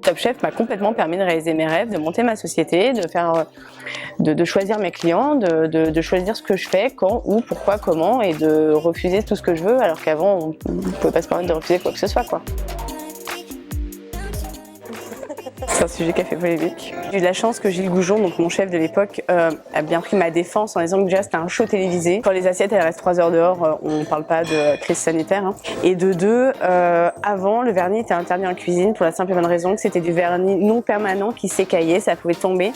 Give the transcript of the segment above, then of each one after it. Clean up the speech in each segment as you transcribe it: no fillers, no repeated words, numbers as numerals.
Top Chef m'a complètement permis de réaliser mes rêves, de monter ma société, de choisir mes clients, de choisir ce que je fais, quand, où, pourquoi, comment, et de refuser tout ce que je veux, alors qu'avant on ne pouvait pas se permettre de refuser quoi que ce soit, quoi. C'est un sujet qui a fait polémique. J'ai eu de la chance que Gilles Goujon, donc mon chef de l'époque, a bien pris ma défense en disant que déjà c'était un show télévisé. Quand les assiettes elles restent 3 heures dehors, on ne parle pas de crise sanitaire. Hein. Et de deux, avant le vernis était interdit en cuisine pour la simple et bonne raison que c'était du vernis non permanent qui s'écaillait, ça pouvait tomber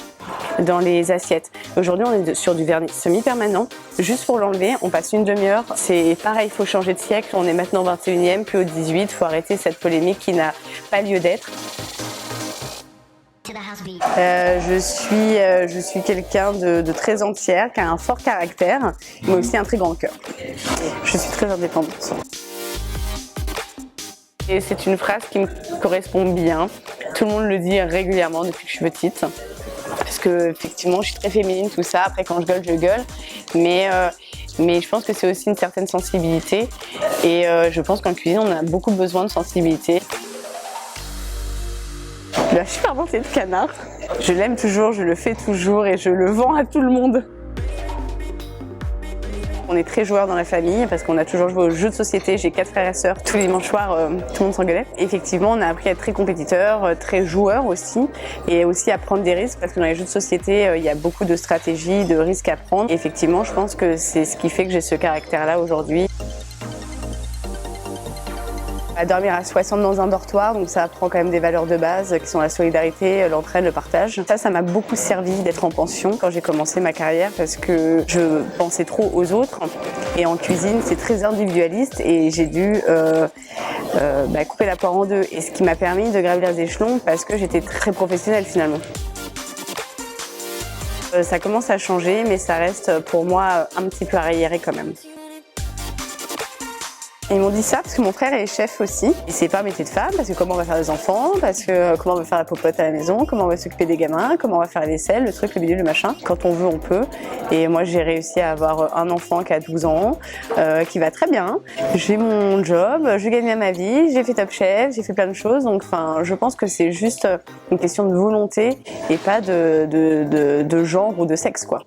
dans les assiettes. Aujourd'hui on est sur du vernis semi-permanent. Juste pour l'enlever, on passe une demi-heure. C'est pareil, il faut changer de siècle. On est maintenant au 21e, puis au 18. Il faut arrêter cette polémique qui n'a pas lieu d'être. Je suis quelqu'un de très entière, qui a un fort caractère, mais aussi un très grand cœur. Je suis très indépendante. Et c'est une phrase qui me correspond bien. Tout le monde le dit régulièrement depuis que je suis petite. Parce que effectivement, je suis très féminine, tout ça. Après, quand je gueule. Mais je pense que c'est aussi une certaine sensibilité. Et je pense qu'en cuisine, on a beaucoup besoin de sensibilité. La super volonté de canard. Je l'aime toujours, je le fais toujours et je le vends à tout le monde. On est très joueurs dans la famille parce qu'on a toujours joué aux jeux de société. J'ai 4 frères et sœurs. Tous les dimanches soirs, tout le monde s'engueulait. Effectivement, on a appris à être très compétiteurs, très joueurs aussi. Et aussi à prendre des risques parce que dans les jeux de société, il y a beaucoup de stratégies, de risques à prendre. Et effectivement, je pense que c'est ce qui fait que j'ai ce caractère-là aujourd'hui. À dormir à 60 dans un dortoir, donc ça apprend quand même des valeurs de base qui sont la solidarité, l'entraide, le partage. Ça m'a beaucoup servi d'être en pension quand j'ai commencé ma carrière parce que je pensais trop aux autres. Et en cuisine, c'est très individualiste et j'ai dû couper la poire en deux. Et ce qui m'a permis de gravir les échelons parce que j'étais très professionnelle finalement. Ça commence à changer, mais ça reste pour moi un petit peu arriéré quand même. Ils m'ont dit ça parce que mon frère est chef aussi. Et c'est pas un métier de femme parce que comment on va faire des enfants, parce que comment on va faire la popote à la maison, comment on va s'occuper des gamins, comment on va faire la vaisselle, le truc, le bidule, le machin. Quand on veut, on peut. Et moi, j'ai réussi à avoir un enfant qui a 12 ans, qui va très bien. J'ai mon job, je gagne bien ma vie, j'ai fait Top Chef, j'ai fait plein de choses. Donc, je pense que c'est juste une question de volonté et pas de genre ou de sexe, quoi.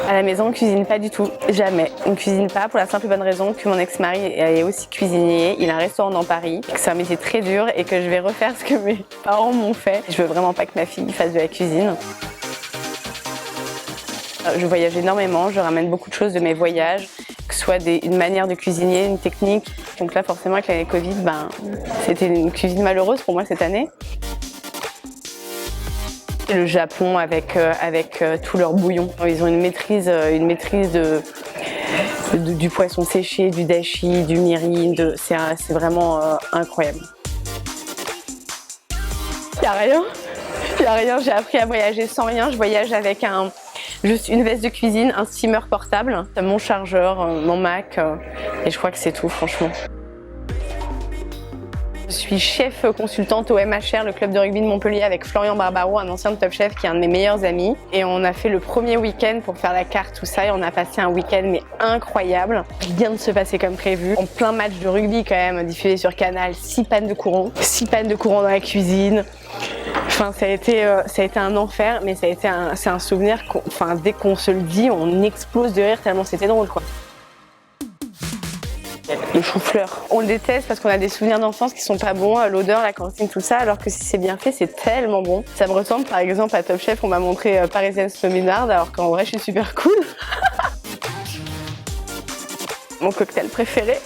À la maison, on ne cuisine pas du tout, jamais. On ne cuisine pas pour la simple et bonne raison que mon ex-mari est aussi cuisinier. Il a un restaurant dans Paris, que c'est un métier très dur et que je vais refaire ce que mes parents m'ont fait. Je veux vraiment pas que ma fille fasse de la cuisine. Je voyage énormément, je ramène beaucoup de choses de mes voyages, que ce soit une manière de cuisiner, une technique. Donc là, forcément, avec l'année Covid, c'était une cuisine malheureuse pour moi cette année. Le Japon avec tout leur bouillon. Ils ont une maîtrise du poisson séché, du dashi, du niri. C'est vraiment incroyable. Il n'y a rien. J'ai appris à voyager sans rien. Je voyage avec juste une veste de cuisine, un steamer portable, mon chargeur, mon Mac. Et je crois que c'est tout, franchement. Je suis chef consultante au MHR, le club de rugby de Montpellier, avec Florian Barbaro, un ancien de Top Chef qui est un de mes meilleurs amis. Et on a fait le premier week-end pour faire la carte, tout ça, et on a passé un week-end mais incroyable. Rien ne se passait comme prévu. En plein match de rugby quand même, diffusé sur Canal, 6 pannes de courant. 6 pannes de courant dans la cuisine. Enfin, ça a été un enfer, mais c'est un souvenir, dès qu'on se le dit, on explose de rire tellement c'était drôle, quoi. Le chou-fleur. On le déteste parce qu'on a des souvenirs d'enfance qui sont pas bons, l'odeur, la cantine, tout ça, alors que si c'est bien fait, c'est tellement bon. Ça me ressemble par exemple à Top Chef, on m'a montré Parisienne Slominard, alors qu'en vrai je suis super cool. Mon cocktail préféré.